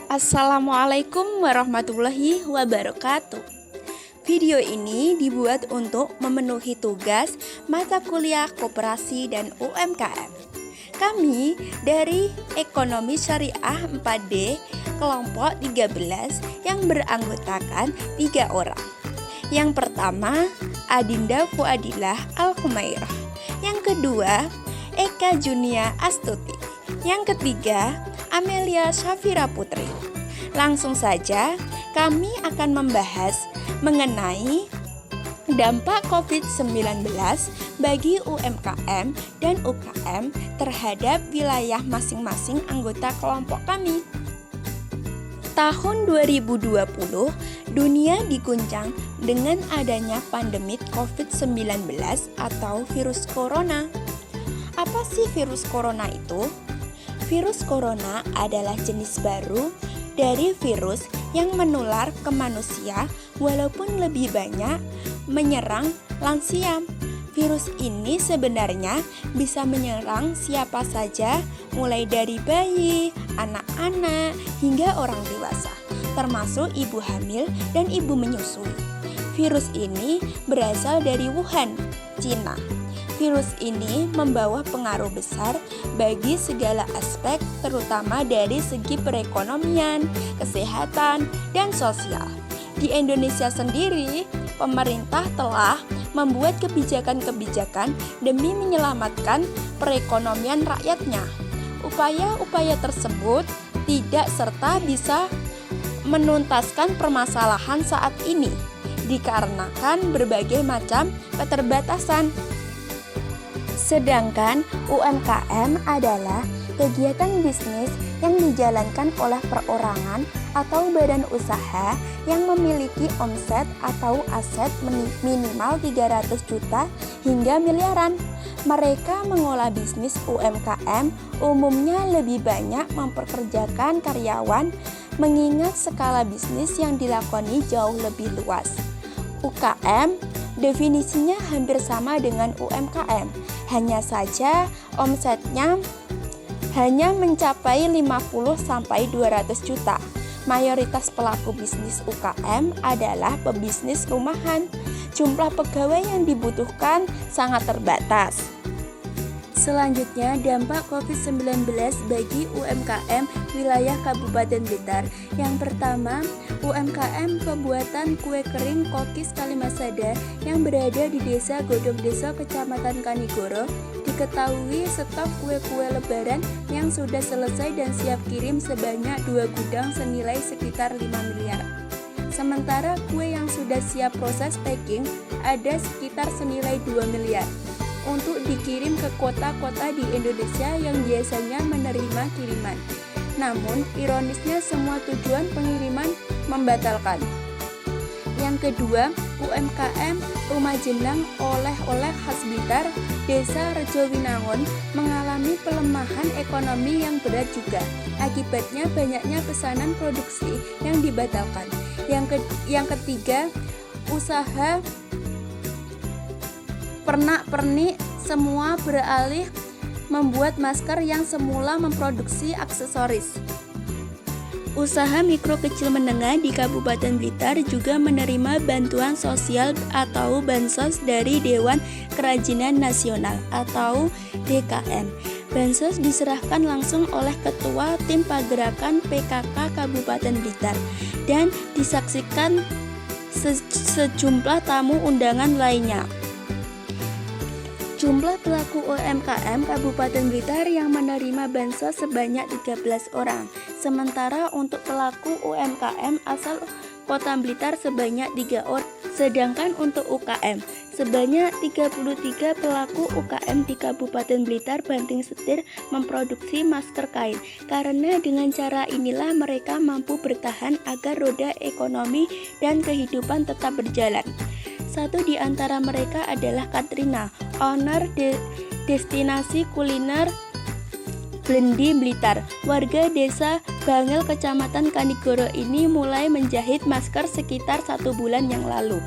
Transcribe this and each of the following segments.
Assalamualaikum warahmatullahi wabarakatuh. Video ini dibuat untuk memenuhi tugas mata kuliah Koperasi dan UMKM. Kami dari Ekonomi Syariah 4D kelompok 13 yang beranggotakan 3 orang. Yang pertama, Adinda Fuadilah Al-Khumairah. Yang kedua, Eka Junia Astuti. Yang ketiga, Amelia Syafira Putri. Langsung saja kami akan membahas mengenai dampak COVID-19 bagi UMKM dan UKM terhadap wilayah masing-masing anggota kelompok kami. Tahun 2020, dunia diguncang dengan adanya pandemi COVID-19 atau virus corona. Apa sih virus corona itu? Virus corona adalah jenis baru dari virus yang menular ke manusia walaupun lebih banyak menyerang lansia. Virus ini sebenarnya bisa menyerang siapa saja, mulai dari bayi, anak-anak, hingga orang dewasa, termasuk ibu hamil dan ibu menyusui. Virus ini berasal dari Wuhan, Cina. Virus ini membawa pengaruh besar bagi segala aspek, terutama dari segi perekonomian, kesehatan, dan sosial. Di Indonesia sendiri, pemerintah telah membuat kebijakan-kebijakan demi menyelamatkan perekonomian rakyatnya. Upaya-upaya tersebut tidak serta bisa menuntaskan permasalahan saat ini, dikarenakan berbagai macam keterbatasan. Sedangkan UMKM adalah kegiatan bisnis yang dijalankan oleh perorangan atau badan usaha yang memiliki omset atau aset minimal 300 juta hingga miliaran. Mereka mengolah bisnis UMKM umumnya lebih banyak mempekerjakan karyawan mengingat skala bisnis yang dilakoni jauh lebih luas. UKM definisinya hampir sama dengan UMKM, hanya saja omsetnya hanya mencapai 50-200 juta. Mayoritas pelaku bisnis UKM adalah pebisnis rumahan. Jumlah pegawai yang dibutuhkan sangat terbatas. Selanjutnya, dampak COVID-19 bagi UMKM wilayah Kabupaten Blitar. Yang pertama, UMKM pembuatan kue kering Kokis Kalimasada yang berada di Desa Godong Deso, Kecamatan Kanigoro, diketahui stok kue-kue lebaran yang sudah selesai dan siap kirim sebanyak 2 gudang senilai sekitar 5 miliar. Sementara kue yang sudah siap proses packing ada sekitar senilai 2 miliar. Untuk dikirim ke kota-kota di Indonesia yang biasanya menerima kiriman. Namun, ironisnya semua tujuan pengiriman membatalkan. Yang kedua, UMKM Rumah Jenang Oleh-oleh Khas Blitar, Desa Rejowinangun mengalami pelemahan ekonomi yang berat juga. Akibatnya banyaknya pesanan produksi yang dibatalkan. Yang ketiga, usaha pernak-pernik semua beralih membuat masker yang semula memproduksi aksesoris. Usaha mikro kecil menengah di Kabupaten Blitar juga menerima bantuan sosial atau bansos dari Dewan Kerajinan Nasional atau DKN. Bansos diserahkan langsung oleh Ketua Tim Pagerakan PKK Kabupaten Blitar dan disaksikan sejumlah tamu undangan lainnya. Jumlah pelaku UMKM Kabupaten Blitar yang menerima bansos sebanyak 13 orang. Sementara untuk pelaku UMKM asal Kota Blitar sebanyak 3 orang. Sedangkan untuk UKM sebanyak 33 pelaku UKM di Kabupaten Blitar banting setir memproduksi masker kain. Karena dengan cara inilah mereka mampu bertahan agar roda ekonomi dan kehidupan tetap berjalan. Satu di antara mereka adalah Katrina, owner destinasi kuliner Blendi Blitar. Warga desa Bangel, Kecamatan Kanigoro ini mulai menjahit masker sekitar 1 bulan yang lalu.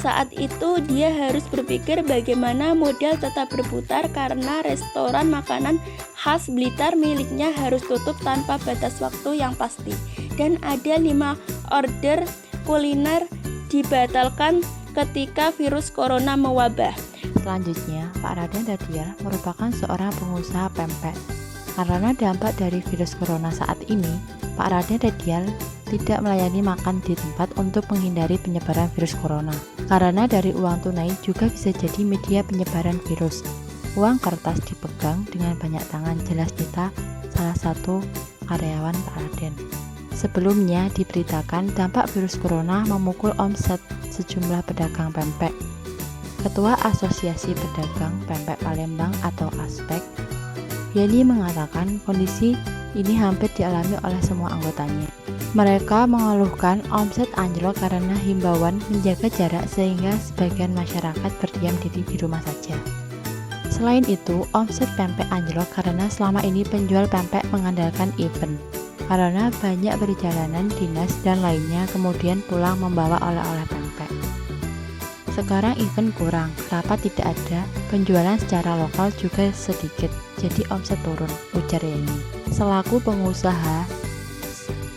Saat itu dia harus berpikir bagaimana modal tetap berputar karena restoran makanan khas Blitar miliknya harus tutup tanpa batas waktu yang pasti. Dan ada 5 order kuliner dibatalkan ketika virus corona mewabah. Selanjutnya, Pak Raden Dadial merupakan seorang pengusaha pempek. Karena dampak dari virus corona saat ini, Pak Raden Dadial tidak melayani makan di tempat untuk menghindari penyebaran virus corona. Karena dari uang tunai juga bisa jadi media penyebaran virus. Uang kertas dipegang dengan banyak tangan, jelas Nita, salah satu karyawan Pak Raden. Sebelumnya diberitakan dampak virus corona memukul omset sejumlah pedagang pempek. Ketua Asosiasi Pedagang Pempek Palembang atau ASPEK, Yani mengatakan kondisi ini hampir dialami oleh semua anggotanya. Mereka mengeluhkan omset anjlok karena himbauan menjaga jarak sehingga sebagian masyarakat berdiam diri di rumah saja. Selain itu, omset pempek anjlok karena selama ini penjual pempek mengandalkan event. Karena banyak perjalanan dinas dan lainnya kemudian pulang membawa oleh-oleh pempek. Sekarang event kurang, rapat tidak ada, penjualan secara lokal juga sedikit, jadi omset turun, ujar Yani. Selaku pengusaha,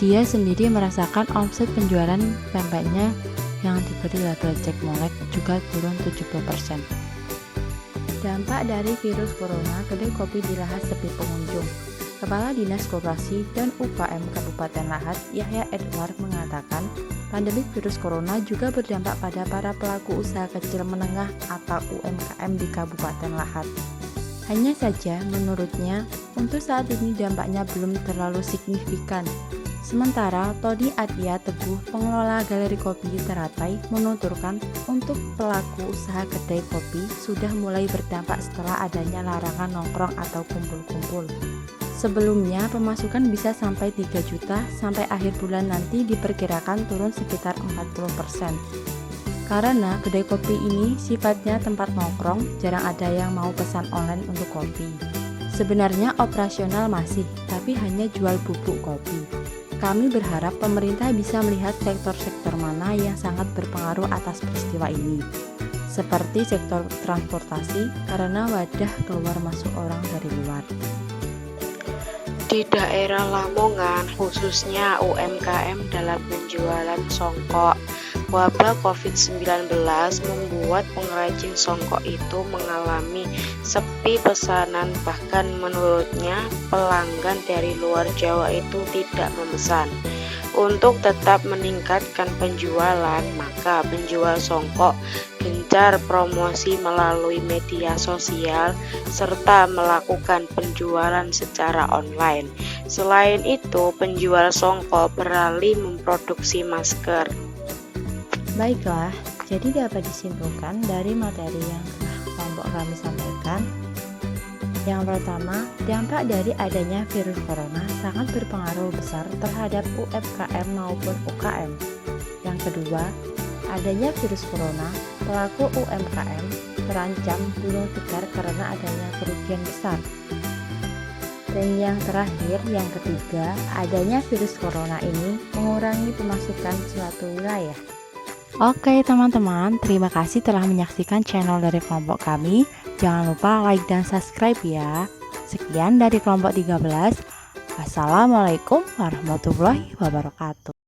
dia sendiri merasakan omset penjualan pempeknya yang diberi label cek molek juga turun 70%. Dampak dari virus corona, kedai kopi di Lahat sepi pengunjung. Kepala Dinas Koperasi dan UKM Kabupaten Lahat, Yahya Edward mengatakan, pandemi virus corona juga berdampak pada para pelaku usaha kecil menengah atau UMKM di Kabupaten Lahat. Hanya saja, menurutnya, untuk saat ini dampaknya belum terlalu signifikan. Sementara Tony Adia Teguh, pengelola galeri kopi Teratai, menuturkan untuk pelaku usaha kedai kopi sudah mulai berdampak setelah adanya larangan nongkrong atau kumpul-kumpul. Sebelumnya pemasukan bisa sampai 3 juta, sampai akhir bulan nanti diperkirakan turun sekitar 40%. Karena kedai kopi ini sifatnya tempat nongkrong, jarang ada yang mau pesan online untuk kopi. Sebenarnya operasional masih, tapi hanya jual bubuk kopi. Kami berharap pemerintah bisa melihat sektor-sektor mana yang sangat berpengaruh atas peristiwa ini, seperti sektor transportasi karena wadah keluar masuk orang dari luar. Di daerah Lamongan, khususnya UMKM dalam penjualan songkok, wabah COVID-19 membuat pengrajin songkok itu mengalami sepi pesanan. Bahkan menurutnya pelanggan dari luar Jawa itu tidak memesan. Untuk tetap meningkatkan penjualan, maka penjual songkok gencar promosi melalui media sosial serta melakukan penjualan secara online. Selain itu, penjual songkok beralih memproduksi masker. Baiklah, jadi dapat disimpulkan dari materi yang telah kelompok kami sampaikan. Yang pertama, dampak dari adanya virus corona sangat berpengaruh besar terhadap UMKM maupun UKM. Yang kedua, adanya virus corona, pelaku UMKM terancam gulung tikar karena adanya kerugian besar. Dan yang terakhir, yang ketiga, adanya virus corona ini mengurangi pemasukan suatu wilayah. Oke teman-teman, terima kasih telah menyaksikan channel dari kelompok kami. Jangan lupa like dan subscribe ya. Sekian dari kelompok 13. Wassalamualaikum warahmatullahi wabarakatuh.